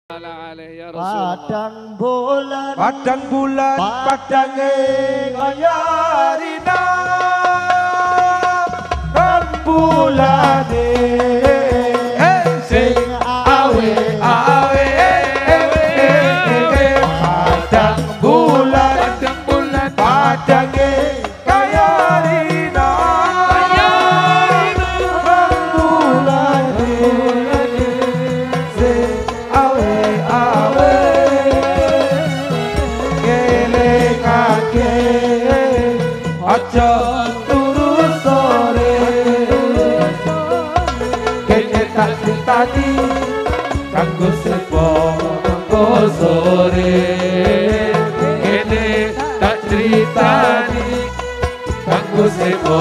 Padang bulan, padange kaya rina rembulane sing awe-awe padang bulan padange kaya rina rembulane sing awe-awe aja turu sore kene tak critani kanggo sepo mengko sore kene tak critani kanggo sepo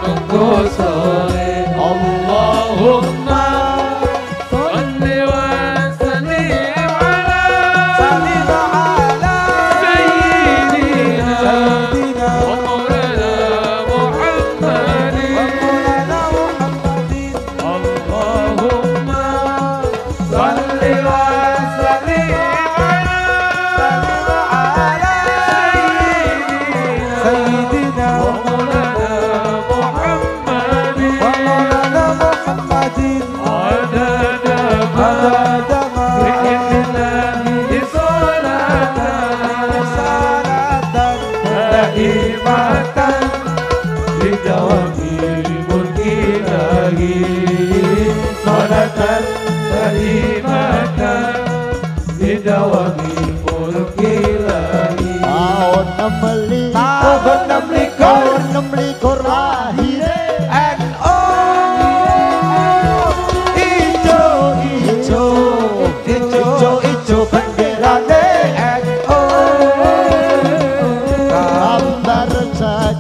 mengko sore Allahumma sholli wa sallim ala sayyidina Tahun 16 lahir NU ijo benderane NU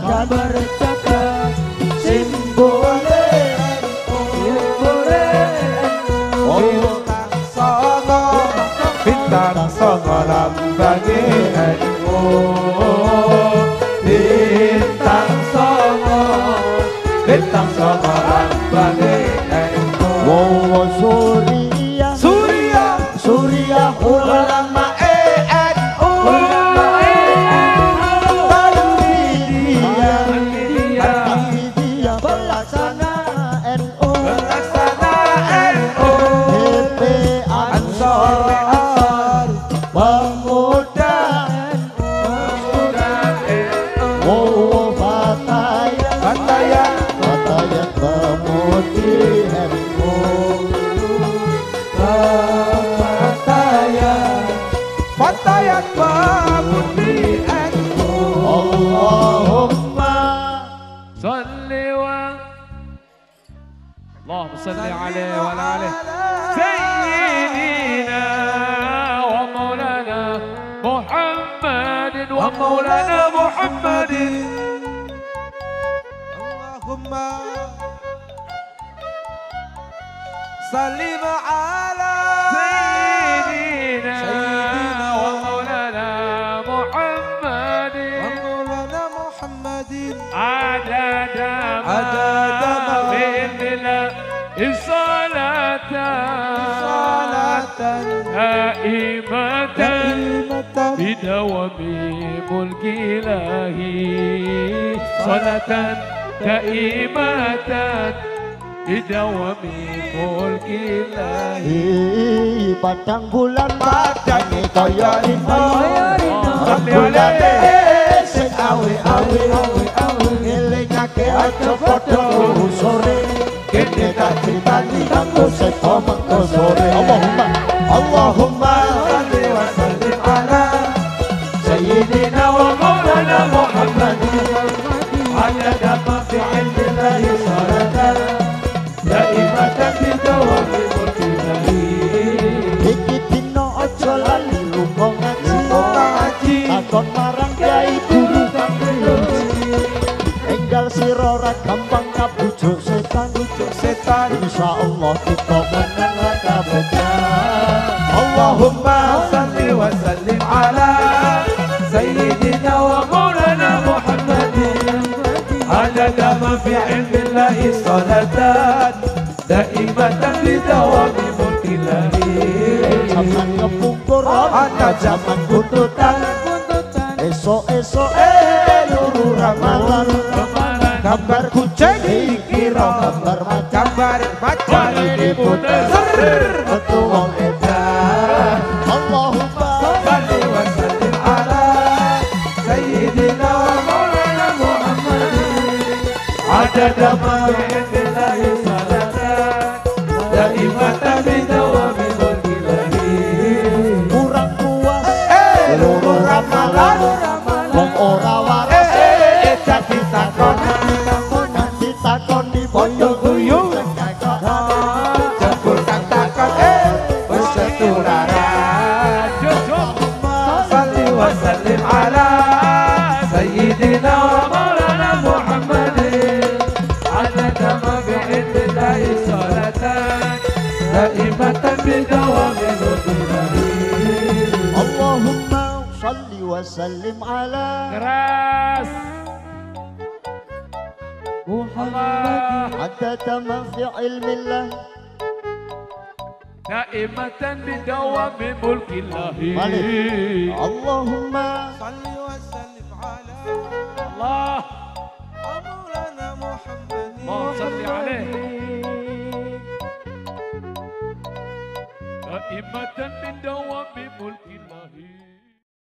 gambar jagat simbole bintang songo lambange NU bintang songo lambange NU Surya ulama NU dia pelaksana NU DP Ansor pemuda NU Batayan pemudi NU Batayan pemudi NU Allahumma صلي اللهم صل عليه وعلى آله سيدنا ومولانا محمد ومولانا محمد اللهم سلم على سيدنا ومولانا محمد عدد ما بين الصلاة دائمة بدوام ملك إلهي صلاة دائمة بدوام ملك إلهي padang bulan padange kaya rina rembulane sing awe-awe ngelingake aja padha sore kene tak critani kanggo sepo mengko sore Allahumma sholli wa sallim ala sayyidina wa maulana Muhammadin adada ma fi ilmillahi salatan daimatan bidawami mulkillahi iki dina aja lali lunga ngaji takon marang kyai guru enggal sira ora gampang kabujuk setan insyaallah kita menang kabeh Allahumma sholli wa sallim ala sayyidina wa maulana Muhammadin adada ma fi ilmillahi salatan daimatan bidawami mulkillahi Zaman kepungkuran, Ada zaman buntutan, esok-esok nuru Ramadan. gambar kucing dikira, Gambar macan, gambar macan diputer. betul wong edan. Allahumma Salli wa sallim ala Sayyidina wa Maulana Muhammadin. Adada ma bi'idnillahi salatan daimatan bidawami mulkilahi. kurang puas, Loro ramalan, wong ora waras. jadi takon Nanti takon di boyo guyu, jebul kang takon wis ketularan. Salli wa sallim ala Sayyidina wa Maulana Muhammadin. Adada ma bi'idnillahi salatan daimatan bidawami mulkilahi. Allahumma salli wa sallim ala Keras. Allah. adada ma fi ilmillah. Daimatan bidawami mulkillahi. Balik. Allahumma Salli wa sallim ala Allah. Maulana Muhammadin. اللهم صل عليه دائمة من